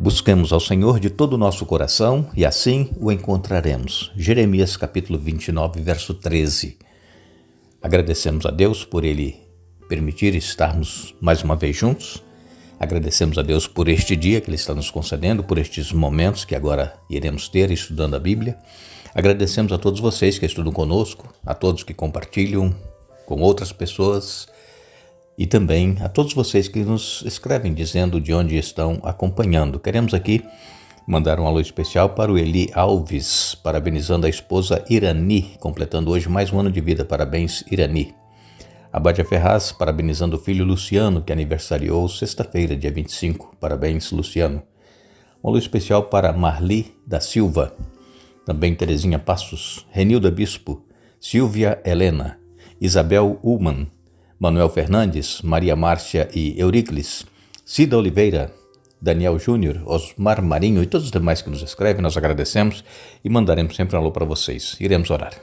Busquemos ao Senhor de todo o nosso coração e assim o encontraremos. Jeremias capítulo 29, verso 13. Agradecemos a Deus por Ele permitir estarmos mais uma vez juntos. Agradecemos a Deus por este dia que Ele está nos concedendo, por estes momentos que agora iremos ter estudando a Bíblia. Agradecemos a todos vocês que estudam conosco, a todos que compartilham com outras pessoas e também a todos vocês que nos escrevem dizendo de onde estão acompanhando. Queremos aqui mandar um alô especial para o Eli Alves, parabenizando a esposa Irani, completando hoje mais um ano de vida. Parabéns, Irani. A Bádia Ferraz, parabenizando o filho Luciano, que aniversariou sexta-feira, dia 25. Parabéns, Luciano. Um alô especial para Marli da Silva, também Terezinha Passos, Renilda Bispo, Silvia Helena, Isabel Ullman, Manuel Fernandes, Maria Márcia e Euricles, Cida Oliveira, Daniel Júnior, Osmar Marinho e todos os demais que nos escrevem. Nós agradecemos e mandaremos sempre um alô para vocês. Iremos orar.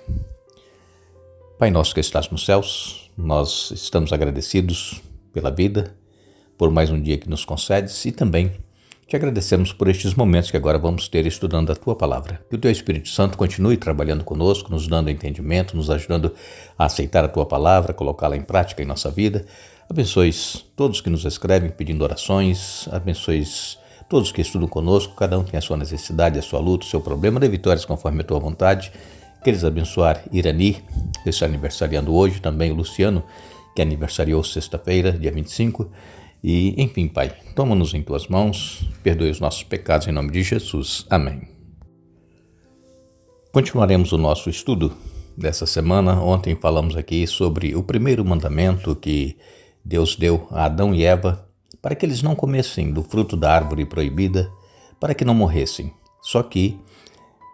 Pai nosso que estás nos céus, nós estamos agradecidos pela vida, por mais um dia que nos concedes e também te agradecemos por estes momentos que agora vamos ter estudando a Tua Palavra. Que o Teu Espírito Santo continue trabalhando conosco, nos dando entendimento, nos ajudando a aceitar a Tua Palavra, colocá-la em prática em nossa vida. Abençoes todos que nos escrevem pedindo orações, abençoes todos que estudam conosco, cada um tem a sua necessidade, a sua luta, o seu problema, dê vitórias conforme a Tua vontade. Queres abençoar Irani, que está aniversariando hoje, também o Luciano, que aniversariou sexta-feira, dia 25. E, enfim, Pai, toma-nos em Tuas mãos, perdoe os nossos pecados em nome de Jesus. Amém. Continuaremos o nosso estudo dessa semana. Ontem falamos aqui sobre o primeiro mandamento que Deus deu a Adão e Eva para que eles não comessem do fruto da árvore proibida, para que não morressem. Só que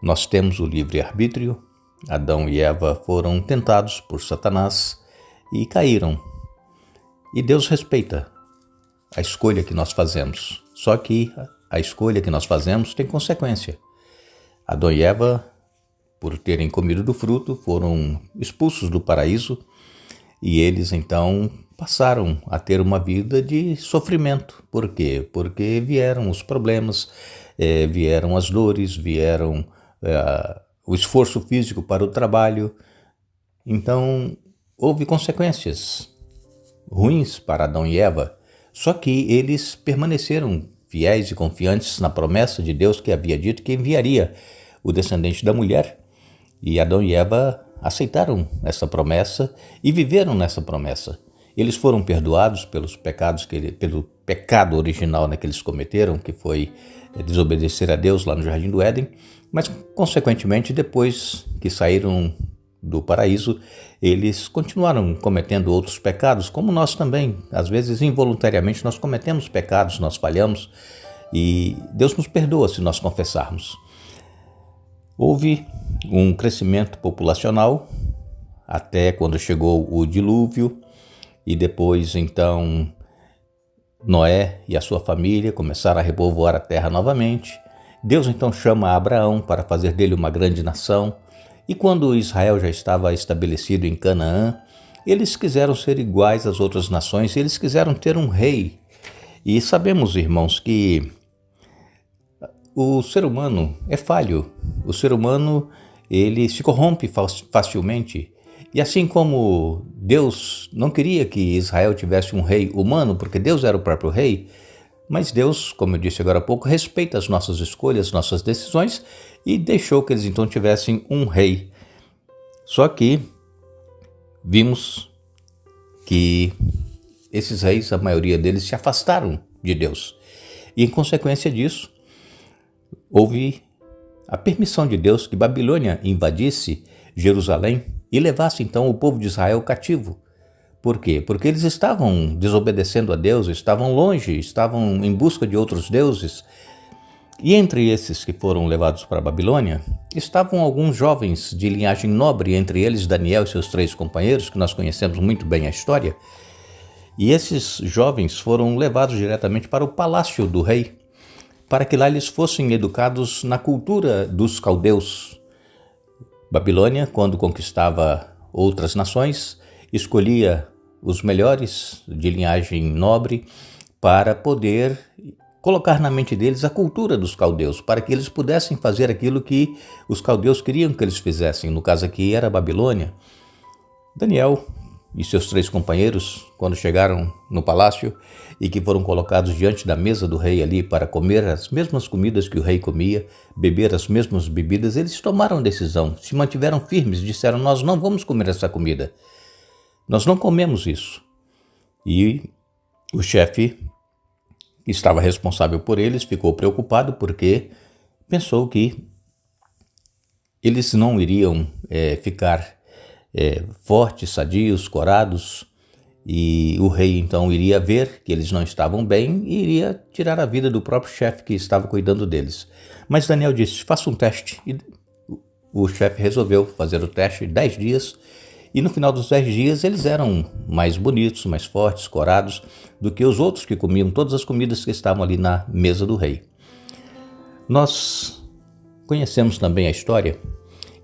nós temos o livre-arbítrio. Adão e Eva foram tentados por Satanás e caíram. E Deus respeita a escolha que nós fazemos. Só que a escolha que nós fazemos tem consequência. Adão e Eva, por terem comido do fruto, foram expulsos do paraíso e eles então passaram a ter uma vida de sofrimento. Por quê? Porque vieram os problemas, vieram as dores, vieram o esforço físico para o trabalho. Então, houve consequências ruins para Adão e Eva. Só que eles permaneceram fiéis e confiantes na promessa de Deus que havia dito que enviaria o descendente da mulher. E Adão e Eva aceitaram essa promessa e viveram nessa promessa. Eles foram perdoados pelos pecados pelo pecado original que eles cometeram, que foi desobedecer a Deus lá no Jardim do Éden, mas consequentemente depois que saíram do paraíso, eles continuaram cometendo outros pecados, como nós também. Às vezes, involuntariamente, nós cometemos pecados, nós falhamos e Deus nos perdoa se nós confessarmos. Houve um crescimento populacional até quando chegou o dilúvio e depois, então, Noé e a sua família começaram a repovoar a terra novamente. Deus, então, chama Abraão para fazer dele uma grande nação. E quando Israel já estava estabelecido em Canaã, eles quiseram ser iguais às outras nações, eles quiseram ter um rei. E sabemos, irmãos, que o ser humano é falho. O ser humano, ele se corrompe facilmente. E assim como Deus não queria que Israel tivesse um rei humano, porque Deus era o próprio rei, mas Deus, como eu disse agora há pouco, respeita as nossas escolhas, nossas decisões e deixou que eles então tivessem um rei. Só que vimos que esses reis, a maioria deles, se afastaram de Deus. E em consequência disso, houve a permissão de Deus que Babilônia invadisse Jerusalém e levasse então o povo de Israel cativo. Por quê? Porque eles estavam desobedecendo a Deus, estavam longe, estavam em busca de outros deuses. E entre esses que foram levados para a Babilônia, estavam alguns jovens de linhagem nobre, entre eles Daniel e seus 3 companheiros, que nós conhecemos muito bem a história. E esses jovens foram levados diretamente para o palácio do rei, para que lá eles fossem educados na cultura dos caldeus. Babilônia, quando conquistava outras nações, escolhia os melhores de linhagem nobre para poder colocar na mente deles a cultura dos caldeus, para que eles pudessem fazer aquilo que os caldeus queriam que eles fizessem. No caso aqui era a Babilônia. Daniel e seus 3 companheiros, quando chegaram no palácio e que foram colocados diante da mesa do rei ali para comer as mesmas comidas que o rei comia, beber as mesmas bebidas, eles tomaram decisão, se mantiveram firmes, disseram: nós não vamos comer essa comida, nós não comemos isso. E o chefe que estava responsável por eles ficou preocupado porque pensou que eles não iriam ficar fortes, sadios, corados, e o rei então iria ver que eles não estavam bem e iria tirar a vida do próprio chefe que estava cuidando deles. Mas Daniel disse: faça um teste. E o chefe resolveu fazer o teste 10 dias, e no final dos 10 dias eles eram mais bonitos, mais fortes, corados do que os outros que comiam todas as comidas que estavam ali na mesa do rei. Nós conhecemos também a história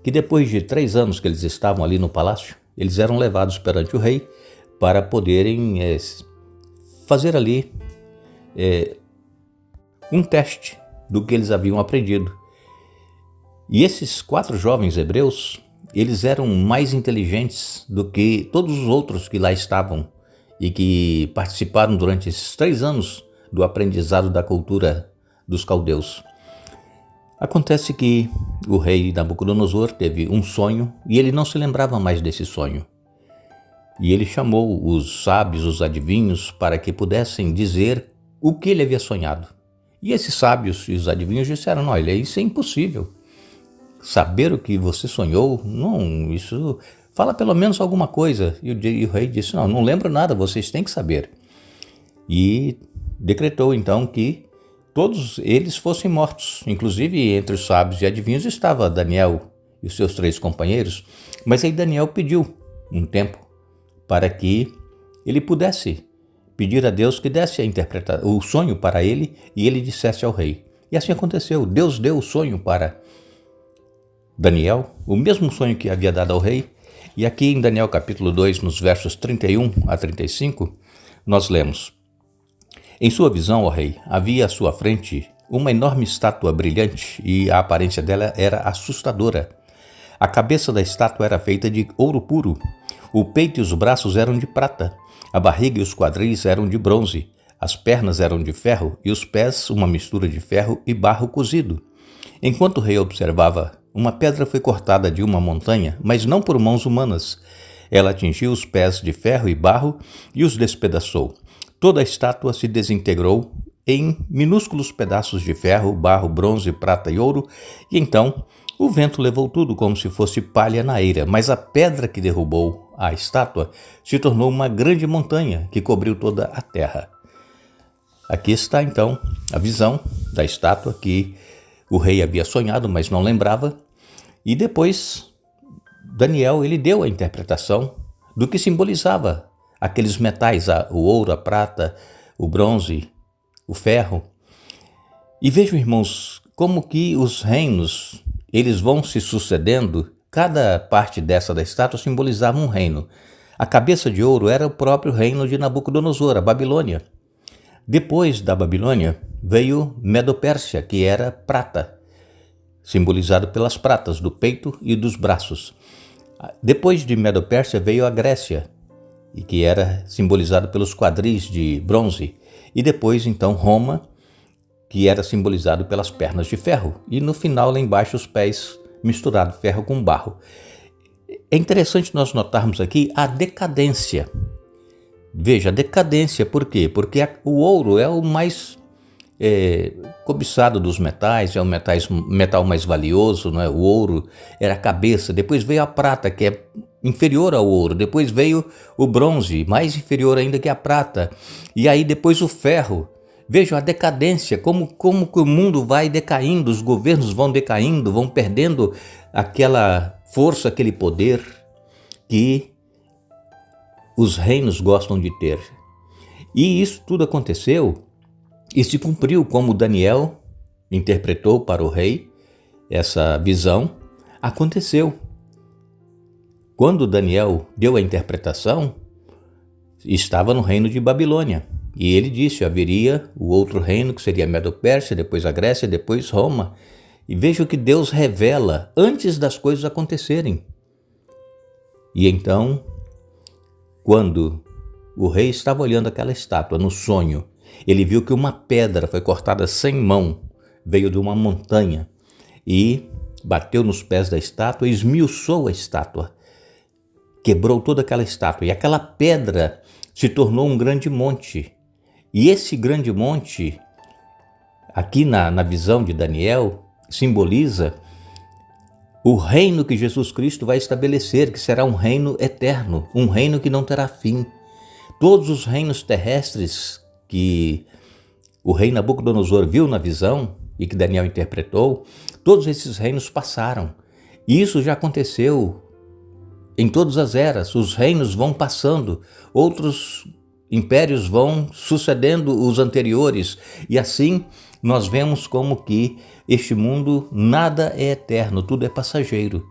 que depois de 3 anos que eles estavam ali no palácio, eles eram levados perante o rei para poderem fazer ali um teste do que eles haviam aprendido. E esses 4 jovens hebreus, eles eram mais inteligentes do que todos os outros que lá estavam e que participaram durante esses 3 anos do aprendizado da cultura dos caldeus. Acontece que o rei Nabucodonosor teve um sonho e ele não se lembrava mais desse sonho. E ele chamou os sábios, os adivinhos, para que pudessem dizer o que ele havia sonhado. E esses sábios e os adivinhos disseram: olha, isso é impossível. Saber o que você sonhou, não, isso fala pelo menos alguma coisa. E o rei disse: não lembro nada, vocês têm que saber. E decretou então que todos eles fossem mortos. Inclusive entre os sábios e adivinhos estava Daniel e os seus 3 companheiros. Mas aí Daniel pediu um tempo para que ele pudesse pedir a Deus que desse o sonho para ele e ele dissesse ao rei. E assim aconteceu. Deus deu o sonho para Daniel, o mesmo sonho que havia dado ao rei. E aqui em Daniel capítulo 2, nos versos 31 a 35, nós lemos: em sua visão, ó rei, havia à sua frente uma enorme estátua brilhante e a aparência dela era assustadora. A cabeça da estátua era feita de ouro puro, o peito e os braços eram de prata, a barriga e os quadris eram de bronze, as pernas eram de ferro e os pés uma mistura de ferro e barro cozido. Enquanto o rei observava, uma pedra foi cortada de uma montanha, mas não por mãos humanas. Ela atingiu os pés de ferro e barro e os despedaçou. Toda a estátua se desintegrou em minúsculos pedaços de ferro, barro, bronze, prata e ouro, e então o vento levou tudo como se fosse palha na eira, mas a pedra que derrubou a estátua se tornou uma grande montanha que cobriu toda a terra. Aqui está então a visão da estátua que o rei havia sonhado, mas não lembrava, e depois Daniel ele deu a interpretação do que simbolizava aqueles metais, o ouro, a prata, o bronze, o ferro. E vejam, irmãos, como que os reinos eles vão se sucedendo. Cada parte dessa da estátua simbolizava um reino. A cabeça de ouro era o próprio reino de Nabucodonosor, a Babilônia. Depois da Babilônia veio Medo-Pérsia, que era prata, simbolizado pelas pratas do peito e dos braços. Depois de Medo-Pérsia veio a Grécia, e que era simbolizado pelos quadris de bronze. E depois então Roma, que era simbolizado pelas pernas de ferro. E no final lá embaixo os pés misturado ferro com barro. É interessante nós notarmos aqui a decadência. Veja, a decadência, por quê? Porque o ouro é o mais cobiçado dos metais, é o metal mais valioso, não é? O ouro era a cabeça, depois veio a prata, que é inferior ao ouro, depois veio o bronze, mais inferior ainda que a prata, e aí depois o ferro. Vejam a decadência, como que o mundo vai decaindo, os governos vão decaindo, vão perdendo aquela força, aquele poder que os reinos gostam de ter. E isso tudo aconteceu e se cumpriu como Daniel interpretou para o rei essa visão, aconteceu. Quando Daniel deu a interpretação, estava no reino de Babilônia. E ele disse, haveria o outro reino que seria a Medo-Pérsia, depois a Grécia, depois Roma. E veja o que Deus revela antes das coisas acontecerem. E então, quando o rei estava olhando aquela estátua no sonho, ele viu que uma pedra foi cortada sem mão, veio de uma montanha e bateu nos pés da estátua e esmiuçou a estátua. Quebrou toda aquela estátua e aquela pedra se tornou um grande monte. E esse grande monte, aqui na visão de Daniel, simboliza o reino que Jesus Cristo vai estabelecer, que será um reino eterno, um reino que não terá fim. Todos os reinos terrestres que o rei Nabucodonosor viu na visão e que Daniel interpretou, todos esses reinos passaram. E isso já aconteceu em todas as eras. Os reinos vão passando, outros impérios vão sucedendo os anteriores, e assim nós vemos como que este mundo nada é eterno, tudo é passageiro.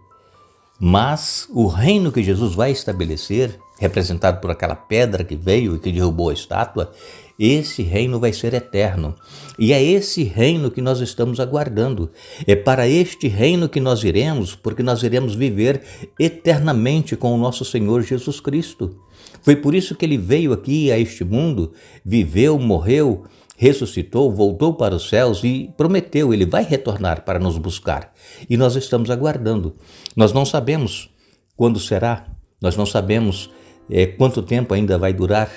Mas o reino que Jesus vai estabelecer, representado por aquela pedra que veio e que derrubou a estátua, esse reino vai ser eterno. E é esse reino que nós estamos aguardando. É para este reino que nós iremos, porque nós iremos viver eternamente com o nosso Senhor Jesus Cristo. Foi por isso que ele veio aqui a este mundo, viveu, morreu, ressuscitou, voltou para os céus e prometeu, ele vai retornar para nos buscar. E nós estamos aguardando. Nós não sabemos quando será, nós não sabemos quanto tempo ainda vai durar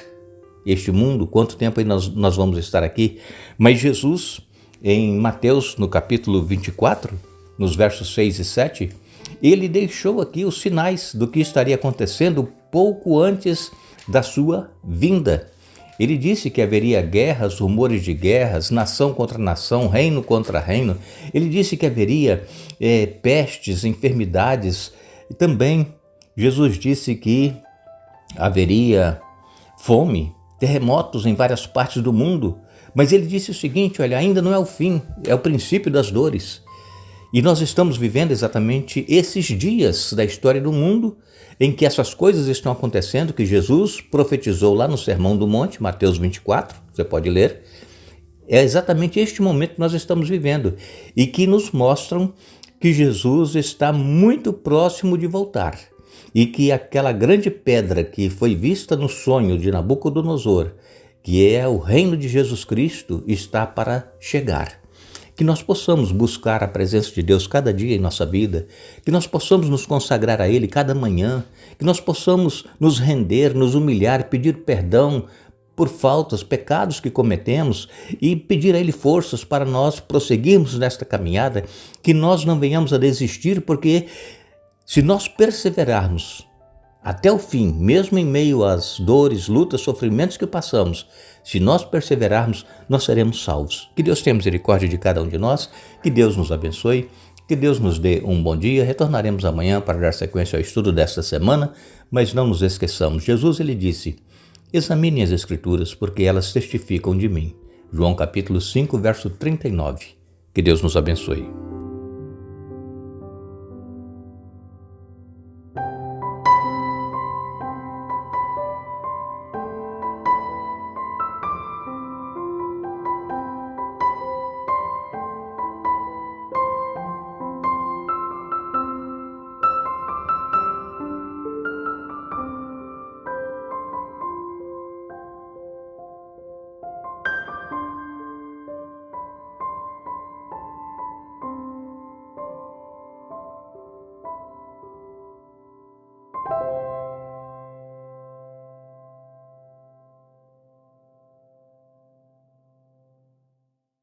este mundo, quanto tempo nós vamos estar aqui. Mas Jesus, em Mateus, no capítulo 24, nos versos 6 e 7, ele deixou aqui os sinais do que estaria acontecendo pouco antes da sua vinda. Ele disse que haveria guerras, rumores de guerras, nação contra nação, reino contra reino. Ele disse que haveria pestes, enfermidades. E também Jesus disse que haveria fome, terremotos em várias partes do mundo. Mas ele disse o seguinte, olha, ainda não é o fim, é o princípio das dores. E nós estamos vivendo exatamente esses dias da história do mundo em que essas coisas estão acontecendo, que Jesus profetizou lá no Sermão do Monte, Mateus 24, você pode ler. É exatamente este momento que nós estamos vivendo e que nos mostram que Jesus está muito próximo de voltar e que aquela grande pedra que foi vista no sonho de Nabucodonosor, que é o reino de Jesus Cristo, está para chegar. Que nós possamos buscar a presença de Deus cada dia em nossa vida, que nós possamos nos consagrar a Ele cada manhã, que nós possamos nos render, nos humilhar, pedir perdão por faltas, pecados que cometemos e pedir a Ele forças para nós prosseguirmos nesta caminhada, que nós não venhamos a desistir, porque se nós perseverarmos até o fim, mesmo em meio às dores, lutas, sofrimentos que passamos, se nós perseverarmos, nós seremos salvos. Que Deus tenha misericórdia de cada um de nós, que Deus nos abençoe, que Deus nos dê um bom dia. Retornaremos amanhã para dar sequência ao estudo desta semana, mas não nos esqueçamos. Jesus, ele disse, examinem as Escrituras, porque elas testificam de mim. João capítulo 5, verso 39. Que Deus nos abençoe.